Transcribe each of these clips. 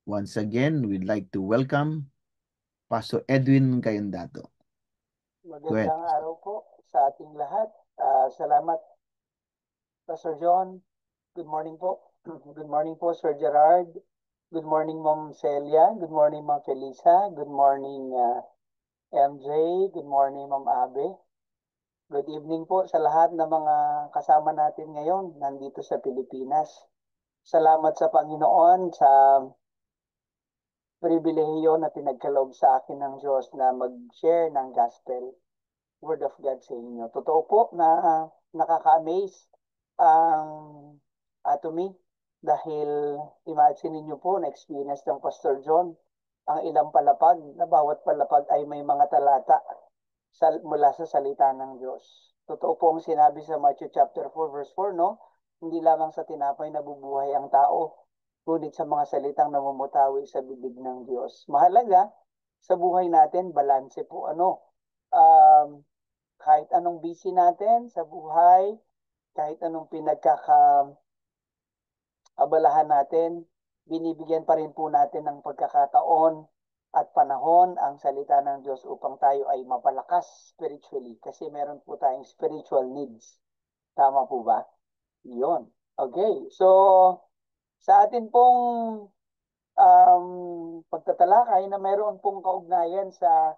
Once again, we'd like to welcome Pastor Edwin Cayondato. Go ahead. Magandang araw po sa ating lahat. Salamat, Pastor John. Good morning po. Good morning po, Sir Gerard. Good morning, Ma'am Celia. Good morning, Ma'am Felisa. Good morning, MJ. Good morning, Ma'am Abe. Good evening po sa lahat ng mga kasama natin ngayon nandito sa Pilipinas. Salamat sa Panginoon sa pribilehiyo na pinagkaloob sa akin ng Diyos na mag-share ng gospel, word of God sa inyo. Totoo po na nakaka-amaze ang atomy dahil imagine niyo po na experience ng Pastor John ang ilang palapag na bawat palapag ay may mga talata mula sa salita ng Diyos. Totoo po ang sinabi sa Matthew chapter 4 verse 4, no? Hindi lamang sa tinapay nabubuhay ang tao, ngunit sa mga salitang namumutawi sa bibig ng Diyos. Mahalaga sa buhay natin, balanse po kahit anong busy natin sa buhay, kahit anong pinagkakaabalahan natin, binibigyan pa rin po natin ng pagkakataon at panahon ang salita ng Diyos upang tayo ay mapalakas spiritually kasi meron po tayong spiritual needs. Tama po ba? Yun. Okay. So, sa atin pong pagtatalakay na meron pong kaugnayan sa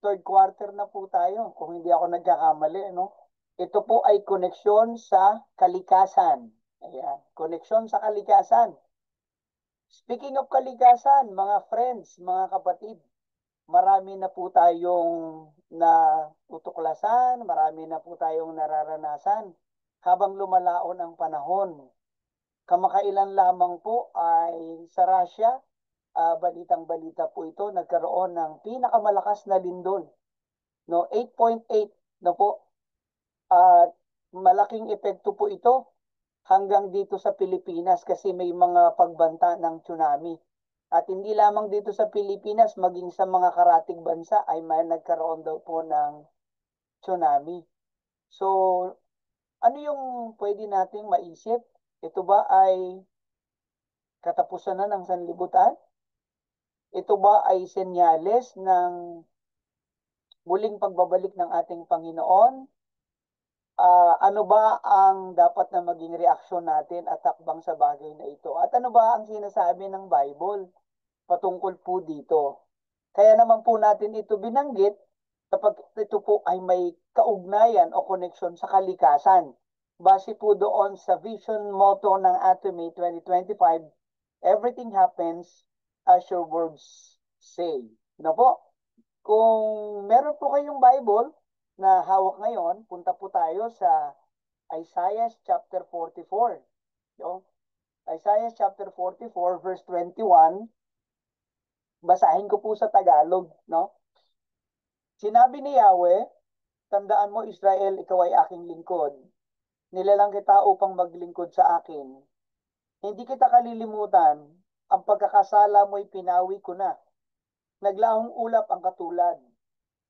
third quarter na po tayo, kung hindi ako nagkakamali, no? Ito po ay koneksyon sa kalikasan. Ayan, koneksyon sa kalikasan. Speaking of kalikasan, mga friends, mga kapatid, marami na po tayong natutuklasan, marami na po tayong nararanasan habang lumalaon ang panahon. Kamakailan lamang po ay sa Russia, balitang-balita po ito, nagkaroon ng pinakamalakas na lindol. No, 8.8 na po. At malaking epekto po ito hanggang dito sa Pilipinas kasi may mga pagbanta ng tsunami. At hindi lamang dito sa Pilipinas, maging sa mga karatig bansa ay may nagkaroon daw po ng tsunami. So, ano yung pwede nating maisip? Ito ba ay katapusan na ng sanlibutan? Ito ba ay senyales ng muling pagbabalik ng ating Panginoon? Ano ba ang dapat na maging reaksyon natin at takbang sa bagay na ito? At ano ba ang sinasabi ng Bible patungkol po dito? Kaya naman po natin ito binanggit kapag ito po ay may kaugnayan o connection sa kalikasan. Base po doon sa vision motto ng Atomy 2025, everything happens as your words say. No po? Kung meron po kayong Bible na hawak ngayon, punta po tayo sa Isaiah chapter 44. No? Isaiah chapter 44 verse 21. Basahin ko po sa Tagalog, no? Sinabi ni Yahweh, tandaan mo Israel, ikaw ay aking lingkod. Nilalang kita upang maglingkod sa akin. Hindi kita kalilimutan, ang pagkakasala mo'y pinawi ko na. Naglahong ulap ang katulad.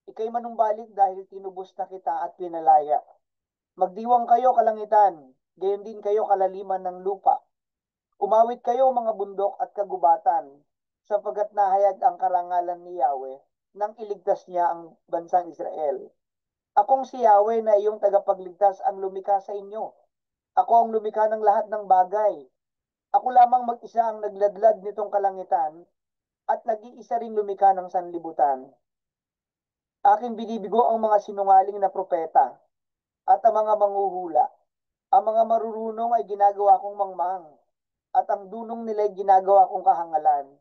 Ika'y manumbalik dahil tinubos na kita at pinalaya. Magdiwang kayo kalangitan, gayon din kayo kalaliman ng lupa. Umawit kayo mga bundok at kagubatan, sapagkat nahayag ang karangalan ni Yahweh nang iligtas niya ang bansang Israel. Akong si Yahweh na iyong tagapagligtas ang lumikha sa inyo. Ako ang lumikha ng lahat ng bagay. Ako lamang mag-isa ang nagladlad nitong kalangitan at nag-iisa ring lumikha ng sanlibutan. Aking binibigo ang mga sinungaling na propeta at ang mga manghuhula. Ang mga marurunong ay ginagawa kong mangmang at ang dunong nila ay ginagawa kong kahangalan.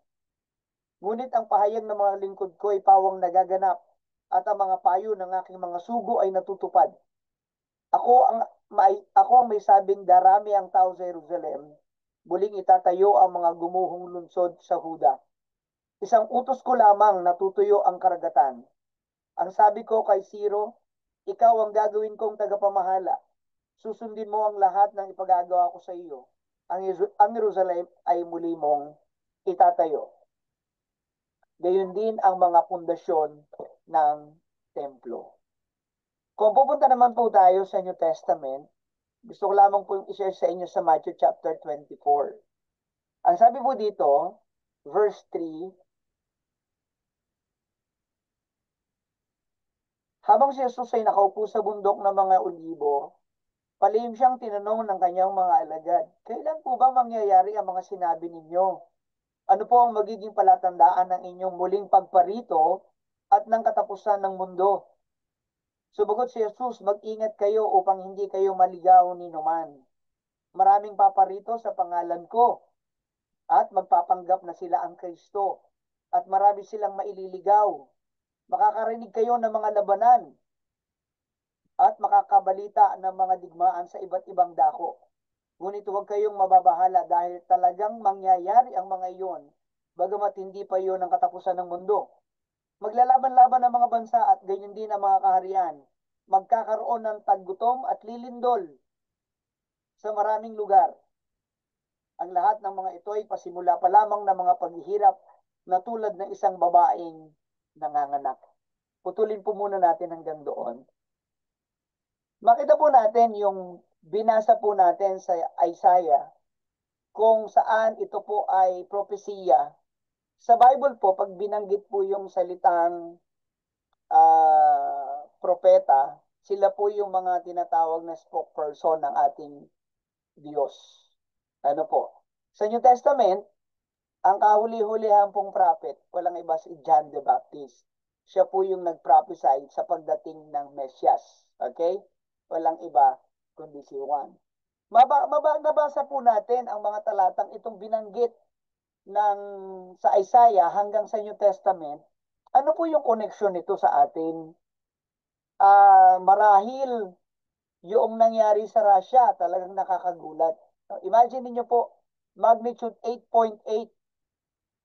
Ngunit ang pahayag ng mga lingkod ko ay pawang nagaganap at ang mga payo ng aking mga sugo ay natutupad. Ako ang may sabing darami ang tao sa Jerusalem, muling itatayo ang mga gumuhong lungsod sa Huda. Isang utos ko lamang natutuyo ang karagatan. Ang sabi ko kay Siro, ikaw ang gagawin kong tagapamahala. Susundin mo ang lahat ng ipagagawa ko sa iyo. Ang Jerusalem ay muli mong itatayo. Gayon din ang mga pundasyon ng templo. Kung pupunta naman po tayo sa New Testament, gusto ko lamang po i-share sa inyo sa Matthew chapter 24. Ang sabi po dito, verse 3, habang si Jesus ay nakaupo sa bundok ng mga olibo, palihim siyang tinanong ng kanyang mga alagad, kailan po ba mangyayari ang mga sinabi ninyo? Ano po ang magiging palatandaan ng inyong muling pagparito at ng katapusan ng mundo? Sumagot si Jesus, mag-ingat kayo upang hindi kayo maligaw ni numan. Maraming paparito sa pangalan ko at magpapanggap na sila ang Kristo at marami silang maililigaw. Makakarinig kayo ng mga labanan at makakabalita ng mga digmaan sa iba't ibang dako. Ngunit huwag kayong mababahala dahil talagang mangyayari ang mga iyon, bagamat hindi pa iyon ang katapusan ng mundo. Maglalaban-laban ang mga bansa at ganyan din ang mga kaharian. Magkakaroon ng taggutom at lilindol sa maraming lugar. Ang lahat ng mga ito ay pasimula pa lamang ng mga paghihirap na tulad ng isang babaeng nanganganak. Putulin po muna natin hanggang doon. Makita po natin yung binasa po natin sa Isaiah kung saan ito po ay propesiya. Sa Bible po, pag binanggit po yung salitang propeta, sila po yung mga tinatawag na spokesperson ng ating Diyos. Ano po? Sa New Testament, ang kahuli-hulihan pong prophet, walang iba si John the Baptist. Siya po yung nag-prophesy sa pagdating ng Mesias. Okay? Walang iba kundi si Juan. Nabasa po natin ang mga talatang itong binanggit ng sa Isaiah hanggang sa New Testament. Ano po yung connection nito sa atin? Marahil yung nangyari sa Russia talagang nakakagulat. Imagine niyo po, magnitude 8.8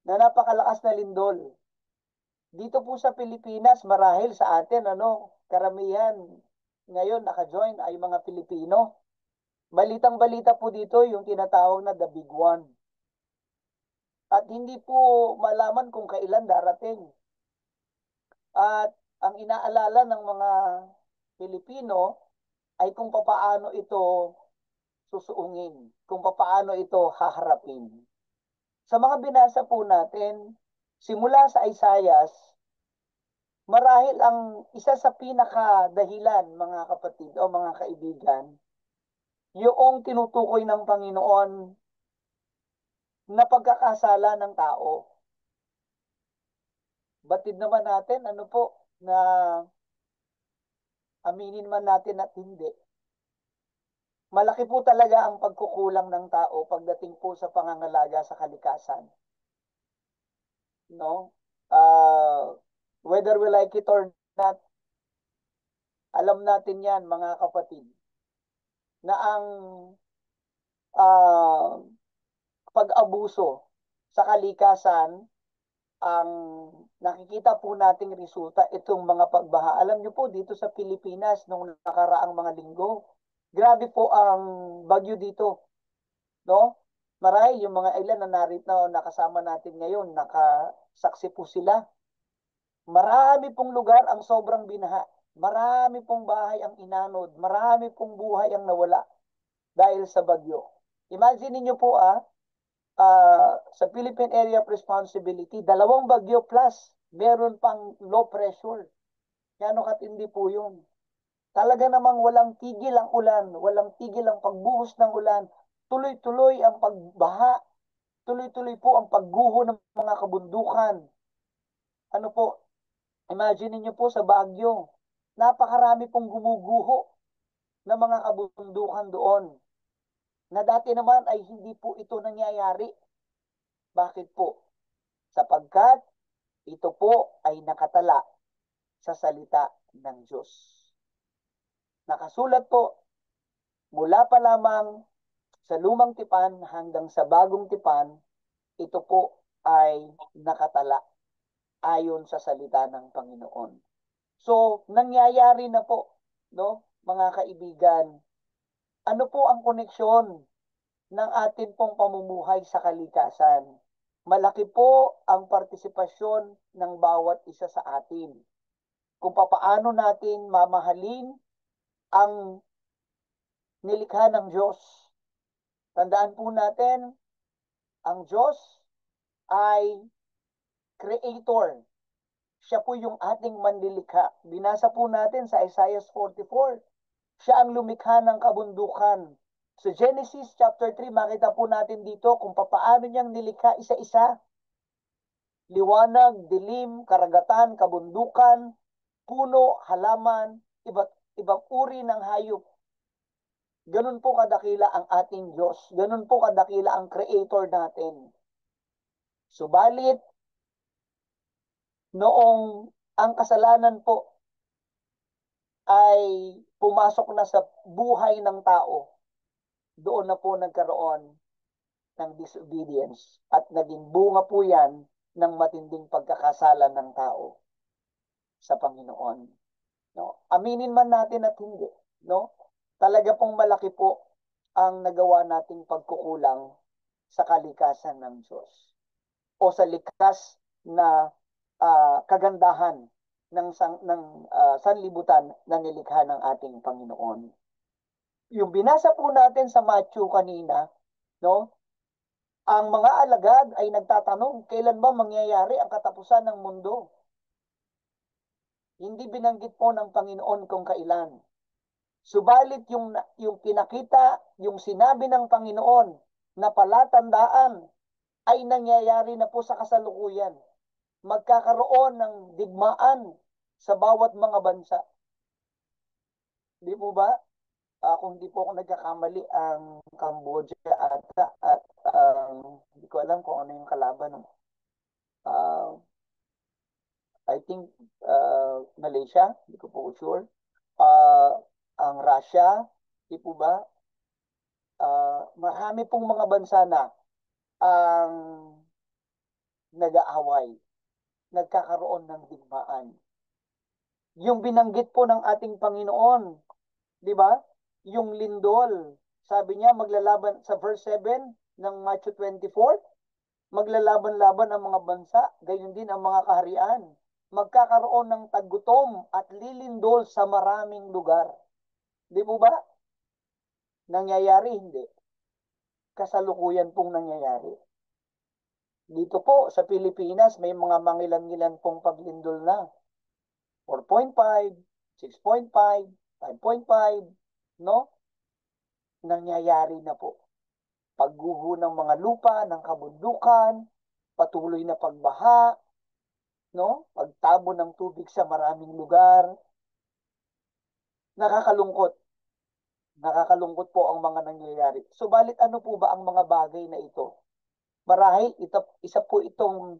na napakalakas na lindol. Dito po sa Pilipinas, marahil sa atin, karamihan ngayon naka-join ay mga Pilipino. Balitang-balita po dito yung tinatawag na the big one. At hindi po malaman kung kailan darating. At ang inaalala ng mga Pilipino ay kung papaano ito susuungin, kung papaano ito haharapin. Sa mga binasa po natin, simula sa Isaiah, marahil ang isa sa pinakadahilan, mga kapatid o mga kaibigan, yung tinutukoy ng Panginoon na pagkakasala ng tao. Batid naman natin, na aminin man natin at hindi. Malaki po talaga ang pagkukulang ng tao pagdating po sa pangangalaga sa kalikasan. No? Whether we like it or not, alam natin yan, mga kapatid, na ang pag-abuso sa kalikasan, ang nakikita po nating resulta itong mga pagbaha. Alam niyo po, dito sa Pilipinas, nung nakaraang mga linggo, grabe po ang bagyo dito. No? Marahil yung mga ilan na narito na nakasama natin ngayon, nakasaksi po sila. Marami pong lugar ang sobrang binaha. Marami pong bahay ang inanod. Marami pong buhay ang nawala dahil sa bagyo. Imagine niyo po sa Philippine Area of Responsibility, 2 bagyo plus meron pang low pressure. Kano katindi po yun. Talaga namang walang tigil ang ulan, walang tigil ang pagbuhos ng ulan, tuloy-tuloy ang pagbaha, tuloy-tuloy po ang pagguho ng mga kabundukan. Ano po, imagine niyo po sa Baguio, napakarami pong gumuguho ng mga kabundukan doon. Na dati naman ay hindi po ito nangyayari. Bakit po? Sapagkat ito po ay nakatala sa salita ng Diyos. Nakasulat po mula pa lamang sa lumang tipan hanggang sa bagong tipan, ito po ay nakatala ayon sa salita ng Panginoon. So, nangyayari na po, no, mga kaibigan. Ano po ang koneksyon ng atin pong pamumuhay sa kalikasan? Malaki po ang partisipasyon ng bawat isa sa atin. Kung papaano natin mamahalin ang nilikha ng Diyos. Tandaan po natin, ang Diyos ay creator. Siya po yung ating manlilikha. Binasa po natin sa Isaiah 44. Siya ang lumikha ng kabundukan. Sa Genesis chapter 3, makita po natin dito kung paano niyang nilikha isa-isa. Liwanag, dilim, karagatan, kabundukan, puno, halaman, ibang uri ng hayop. Ganun po kadakila ang ating Diyos. Ganun po kadakila ang creator natin. Subalit, noong ang kasalanan po ay pumasok na sa buhay ng tao, doon na po nagkaroon ng disobedience at naging bunga po yan ng matinding pagkakasala ng tao sa Panginoon. No? Aminin man natin at hindi, no? Talaga pong malaki po ang nagawa nating pagkukulang sa kalikasan ng Diyos o sa likas na kagandahan ng sanlibutan na nilikha ng ating Panginoon. Yung binasa po natin sa Matthew kanina, no? Ang mga alagad ay nagtatanong, kailan ba mangyayari ang katapusan ng mundo? Hindi binanggit po ng Panginoon kung kailan. Subalit yung pinakita, yung sinabi ng Panginoon na palatandaan ay nangyayari na po sa kasalukuyan. Magkakaroon ng digmaan sa bawat mga bansa. Di po ba? Kung di po ako nagkakamali, ang Cambodia ata at hindi ko alam kung ano yung kalaban. Uh, I think Malaysia, hindi ko po sure. Ang Russia, di po ba? Marami pong mga bansa na ang nag-aaway, nagkakaroon ng digmaan. Yung binanggit po ng ating Panginoon, di ba? Yung lindol, sabi niya maglalaban sa verse 7 ng Matthew 24, maglalaban-laban ang mga bansa, gayon din ang mga kaharian. Magkakaroon ng taggutom at lilindol sa maraming lugar. Di po ba? Nangyayari, hindi. Kasalukuyan pong nangyayari. Dito po sa Pilipinas, may mga mangilan-ngilan pong paglindol na. 4.5, 6.5, 5.5, no? Nangyayari na po. Pagguho ng mga lupa, ng kabundukan, patuloy na pagbaha, no? Pagtabo ng tubig sa maraming lugar. Nakakalungkot. Nakakalungkot po ang mga nangyayari. Subalit ano po ba ang mga bagay na ito? Marahil isa po itong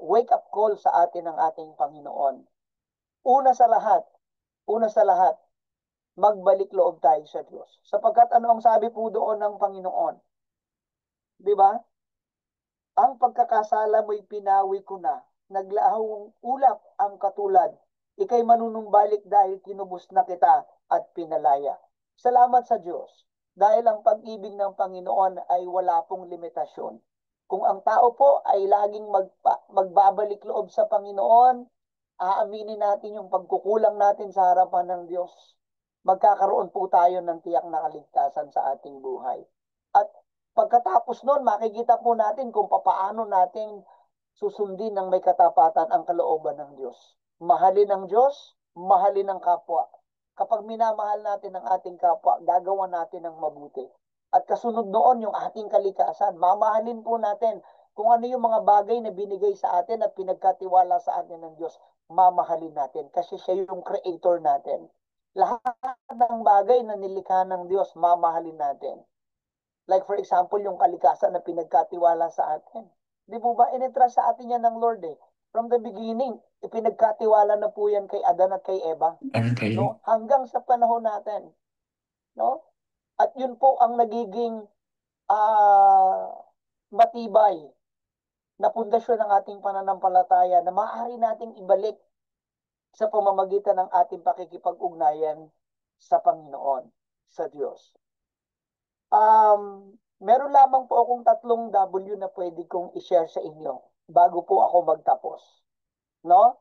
wake-up call sa atin ng ating Panginoon. Una sa lahat, magbalik loob tayo sa Diyos. Sapagkat ano ang sabi po doon ng Panginoon? Di ba? Ang pagkakasala mo'y pinawi ko na. Naglahong ulap ang katulad. Ika'y manunumbalik dahil kinubos na kita at pinalaya. Salamat sa Diyos. Dahil ang pag-ibig ng Panginoon ay wala pong limitasyon. Kung ang tao po ay laging magbabalik loob sa Panginoon, aaminin natin yung pagkukulang natin sa harapan ng Diyos. Magkakaroon po tayo ng tiyak na kaligtasan sa ating buhay. At pagkatapos nun, makikita po natin kung paano natin susundin ng may katapatan ang kalooban ng Diyos. Mahalin ang Diyos, mahalin ang kapwa. Kapag minamahal natin ang ating kapwa, gagawa natin ng mabuti. At kasunod noon yung ating kalikasan. Mamahalin po natin kung ano yung mga bagay na binigay sa atin at pinagkatiwala sa atin ng Diyos. Mamahalin natin kasi siya yung creator natin. Lahat ng bagay na nilikha ng Diyos, mamahalin natin. Like for example, yung kalikasan na pinagkatiwala sa atin. Di po ba, inetrust sa atin yan ng Lord eh. From the beginning, ipinagkatiwala na po yan kay Adan at kay Eva. Okay. No? Hanggang sa panahon natin. No? At yun po ang nagiging matibay na pundasyon ng ating pananampalataya na maaari nating ibalik sa pamamagitan ng ating pakikipag-ugnayan sa Panginoon, sa Diyos. Meron lamang po akong 3 W na pwede kong i-share sa inyo bago po ako magtapos. No?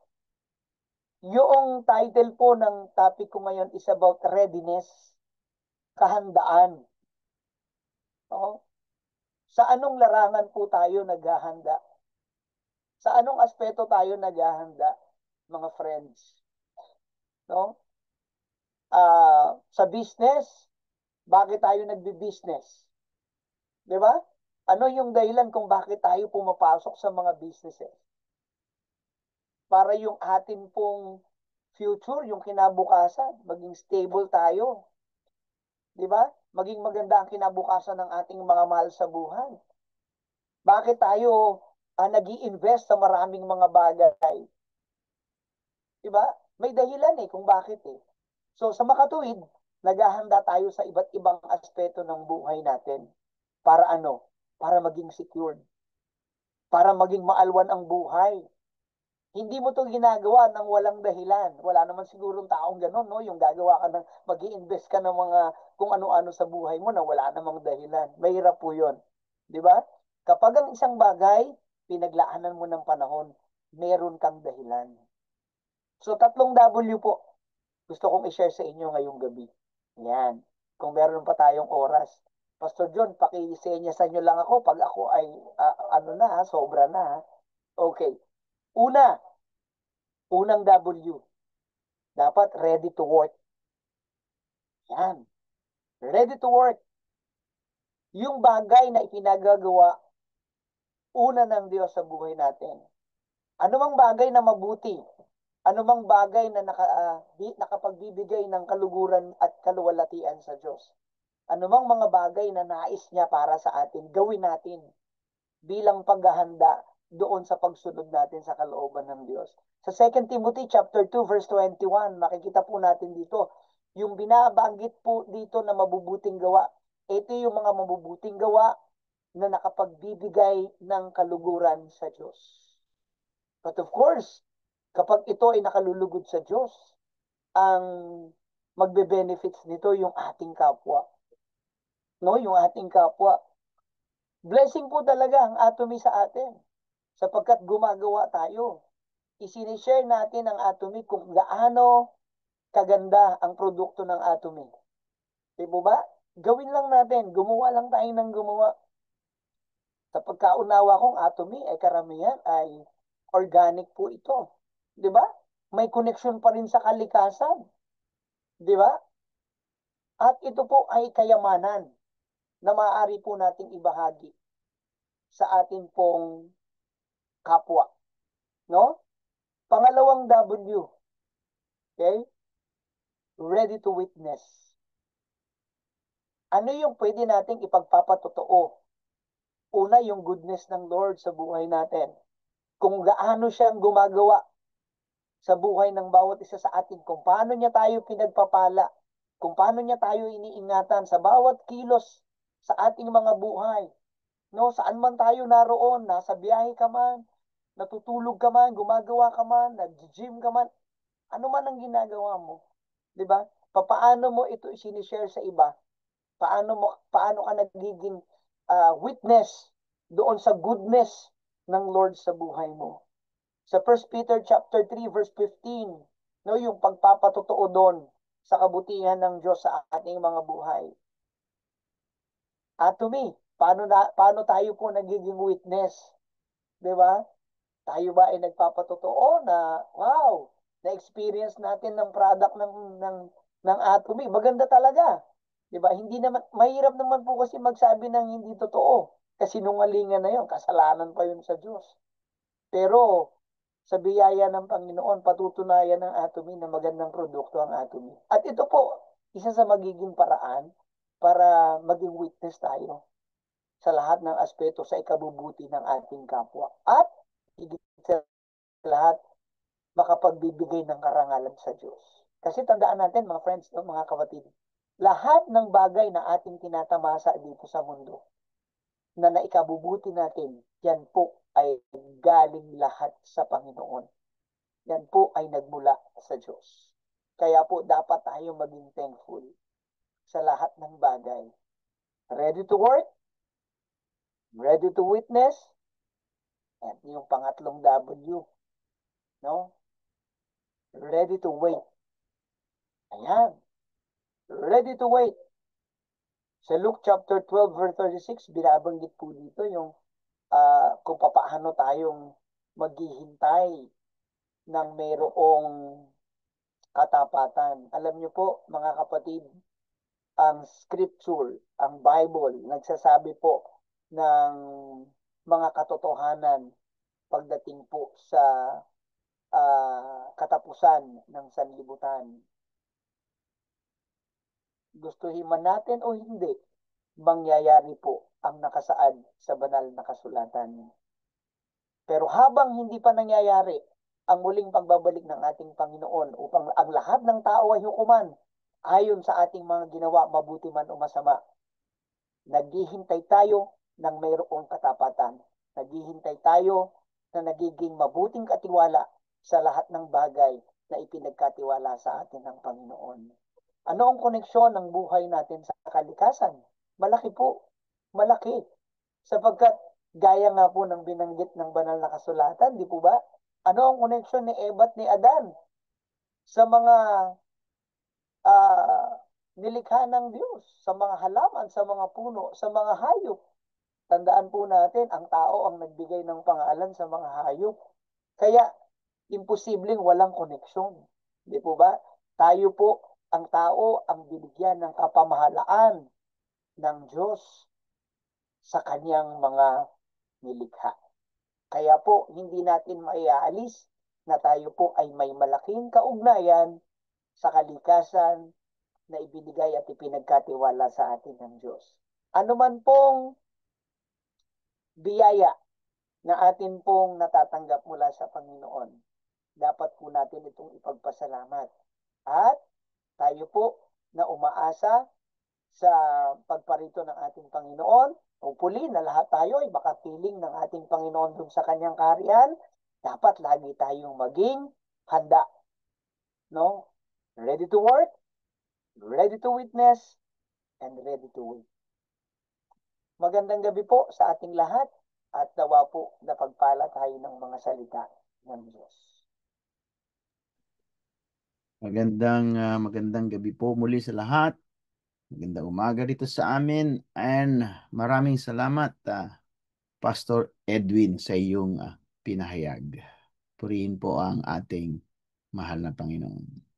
Yung title po ng topic ko ngayon is about readiness, kahandaan. No? Sa anong larangan po tayo naghahanda? Sa anong aspeto tayo naghahanda, mga friends? No? Sa business, bakit tayo nagbi-business? 'Di ba? Ano yung dahilan kung bakit tayo pumapasok sa mga businesses? Para yung atin pong future, yung kinabukasan, maging stable tayo. 'Di ba? Maging maganda ang kinabukasan ng ating mga mahal sa buhay. Bakit tayo nag-i-invest sa maraming mga bagay? 'Di ba? May dahilan kung bakit So sa makatuwid, naghahanda tayo sa iba't ibang aspeto ng buhay natin. Para ano? Para maging secured. Para maging maalwan ang buhay. Hindi mo to ginagawa ng walang dahilan. Wala naman sigurong taong ganun, no? Yung gagawa ka ng, mag-i-invest ka ng mga kung ano-ano sa buhay mo na wala namang dahilan. Mahirap po yun. Di ba? Kapag ang isang bagay, pinaglaanan mo ng panahon, meron kang dahilan. So, 3 W po gusto kong i-share sa inyo ngayong gabi. Yan. Kung meron pa tayong oras. Pastor John, pakisenyasan nyo lang ako pag ako ay sobra na. Okay. Una, unang W, dapat ready to work. Yan. Ready to work. Yung bagay na ipinagagawa, una ng Diyos sa buhay natin. Ano mang bagay na mabuti, ano mang bagay na nakapagbibigay ng kaluguran at kaluwalhatian sa Diyos. Ano mang mga bagay na nais niya para sa atin, gawin natin bilang paghahanda doon sa pagsunod natin sa kalooban ng Diyos. Sa 2 Timothy chapter 2 verse 21, makikita po natin dito, yung binabanggit po dito na mabubuting gawa. Ito yung mga mabubuting gawa na nakapagbibigay ng kaluguran sa Diyos. But of course, kapag ito ay nakalulugod sa Diyos, ang magbe-benefits nito yung ating kapwa. No, yung ating kapwa. Blessing po talaga ang atomy sa atin sapagkat gumagawa tayo. Isinishare natin ang atomy kung gaano kaganda ang produkto ng atomy. Di ba? Gawin lang natin. Gumawa lang tayo ng gumawa. Sa pagkaunawa kong atomy ay karamihan ay organic po ito. Di ba? May connection pa rin sa kalikasan. Di ba? At ito po ay kayamanan na maaari po nating ibahagi sa atin pong kapwa. No? Pangalawang W, okay? Ready to witness. Ano yung pwede nating ipagpapatotoo? Una, yung goodness ng Lord sa buhay natin. Kung gaano siyang gumagawa sa buhay ng bawat isa sa atin. Kung paano niya tayo pinagpapala. Kung paano niya tayo iniingatan sa bawat kilos sa ating mga buhay. No, saan man tayo naroon, nasa biyahe ka man, natutulog ka man, gumagawa ka man, nag-gym ka man, ano man ang ginagawa mo, 'di ba? Paano mo ito i-share sa iba? Paano ka nagiging witness doon sa goodness ng Lord sa buhay mo? Sa 1 Peter chapter 3 verse 15, no, yung pagpapatotoo doon sa kabutihan ng Diyos sa ating mga buhay. At to me, paano tayo po nagiging witness? 'Di ba? Tayo ba ay nagpapatotoo na wow, na-experience natin ng product ng Atomy. Maganda talaga. 'Di ba? Hindi naman mahirap naman po kasi magsabi ng hindi totoo. Kasi nungalingan na 'yon, kasalanan pa 'yon sa Diyos. Pero sa biyaya ng Panginoon, patutunayan ng Atomy na magandang produkto ang Atomy. At ito po, isa sa magiging paraan para maging witness tayo sa lahat ng aspeto sa ikabubuti ng ating kapwa. At higit sa lahat, makapagbibigay ng karangalan sa Diyos. Kasi tandaan natin mga friends, no, mga kapatid, lahat ng bagay na ating tinatamasa dito sa mundo na naikabubuti natin, yan po ay galing lahat sa Panginoon. Yan po ay nagmula sa Diyos. Kaya po dapat tayo maging thankful sa lahat ng bagay. Ready to work? Ready to witness? At yung pangatlong W, no? Ready to wait. Ayan. Ready to wait. Sa Luke chapter 12 verse 36, binabanggit po dito yung kung papaano tayong maghihintay ng mayroong katapatan. Alam niyo po, mga kapatid, ang scripture, ang Bible, nagsasabi po ng mga katotohanan pagdating po sa katapusan ng sanlibutan. Gustuhin man natin o hindi, mangyayari po ang nakasaad sa banal na kasulatan. Pero habang hindi pa nangyayari ang muling pagbabalik ng ating Panginoon upang ang lahat ng tao ay hukuman ayon sa ating mga ginawa, mabuti man o masama, naghihintay tayo ng mayroong katapatan. Naghihintay tayo na nagiging mabuting katiwala sa lahat ng bagay na ipinagkatiwala sa atin ng Panginoon. Ano ang koneksyon ng buhay natin sa kalikasan? Malaki po. Malaki. Sapagkat gaya nga po ng binanggit ng banal na kasulatan, di po ba? Ano ang koneksyon ni Eva at ni Adan sa mga nilikha ng Diyos, sa mga halaman, sa mga puno, sa mga hayop? Tandaan po natin, ang tao ang nagbigay ng pangalan sa mga hayop. Kaya, imposibleng walang koneksyon. Di po ba? Tayo po, ang tao, ang binigyan ng kapamahalaan ng Diyos sa kanyang mga nilikha. Kaya po, hindi natin maiaalis na tayo po ay may malaking kaugnayan sa kalikasan na ibinigay at ipinagkatiwala sa atin ng Diyos. Ano man pong biyaya na atin pong natatanggap mula sa Panginoon, dapat po natin itong ipagpasalamat. At tayo po na umaasa sa pagparito ng ating Panginoon, hopefully na lahat tayo ay makapiling ng ating Panginoon dun sa kanyang kaharian, dapat lagi tayong maging handa. No? Ready to work, ready to witness, and ready to wait. Magandang gabi po sa ating lahat at nawa po na pagpala tayo ng mga salita ng Diyos. Magandang gabi po muli sa lahat. Magandang umaga dito sa amin and maraming salamat Pastor Edwin sa iyong pinahayag. Purihin po ang ating mahal na Panginoon.